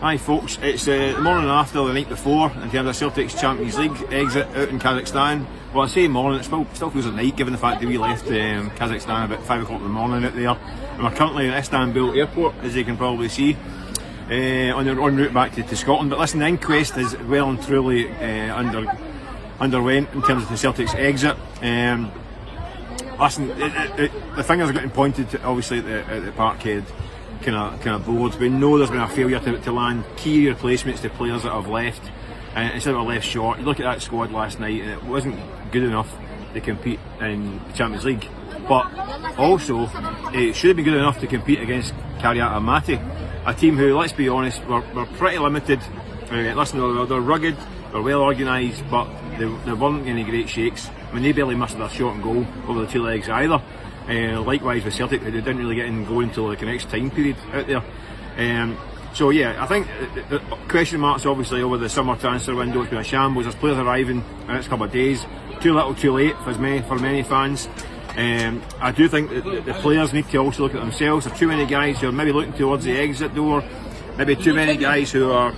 Hi folks, it's the morning after the night before in terms of Celtics Champions League exit out in Kazakhstan. Well, I say morning, it still feels like night given the fact that we left Kazakhstan about 5 o'clock in the morning out there. And we're currently at Istanbul airport, as you can probably see, en route back to Scotland. But listen, the inquest is well and truly underwent in terms of the Celtics exit. Listen, the fingers are getting pointed to, obviously at the Parkhead kind of board. We know there's been a failure to land key replacements to players that have left, and instead of left short. You look at that squad last night, and it wasn't good enough to compete in the Champions League, but also it should have been good enough to compete against Kairat Almaty, a team who, let's be honest, were pretty limited. Listen, they're rugged, they're well organised, but they weren't any great shakes. I mean, they barely missed their shot and goal over the two legs either. Likewise with Celtic, they didn't really get in going until like the next time period out there. So yeah, I think the question marks obviously over the summer transfer window. It's been a shambles. There's players arriving in the next couple of days. Too little, too late for many fans. I do think that the players need to also look at themselves. There are too many guys who are maybe looking towards the exit door. Maybe too many guys who are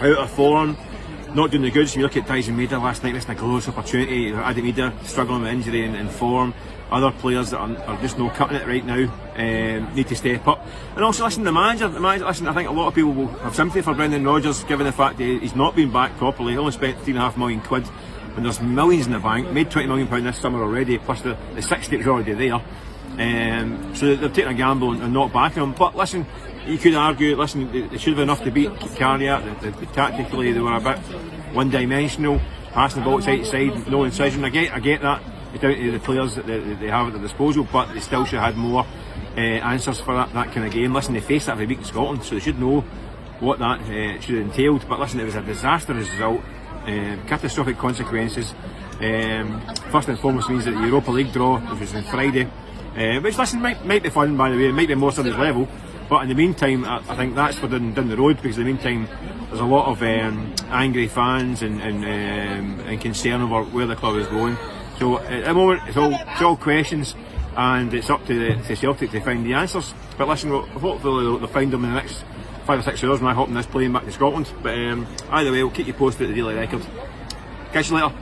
out of form, not doing the goods. You look at Tyson Maida last night, missing a close opportunity. Adam Maida struggling with injury and form. Other players that are just not cutting it right now need to step up. And also, listen, the manager. Listen, I think a lot of people will have sympathy for Brendan Rodgers, given the fact that he's not been back properly. He only spent £3.5 million, when there's millions in the bank. Made £20 million this summer already, plus the 60 was already there. So they're taking a gamble and not backing him. But listen, you could argue, listen, they should have enough to beat Kairat. Tactically, they were a bit one-dimensional, passing the ball side to side, no incision. I get that. It's down to the players that they have at their disposal, but they still should have had more answers for that kind of game. Listen, they faced that every week in Scotland, so they should know what that should have entailed. But listen, it was a disastrous result, catastrophic consequences. First and foremost means that the Europa League draw, which was on Friday, which, listen, might be fun, by the way, it might be more Sunday's level, but in the meantime, I think that's for down the road, because in the meantime there's a lot of angry fans and concern over where the club is going. So at the moment it's all questions, and it's up to Celtic to find the answers. But listen, hopefully they'll find them in the next 5 or 6 hours, and I hope this plane back to Scotland. But either way, we'll keep you posted at the Daily Record. Catch you later.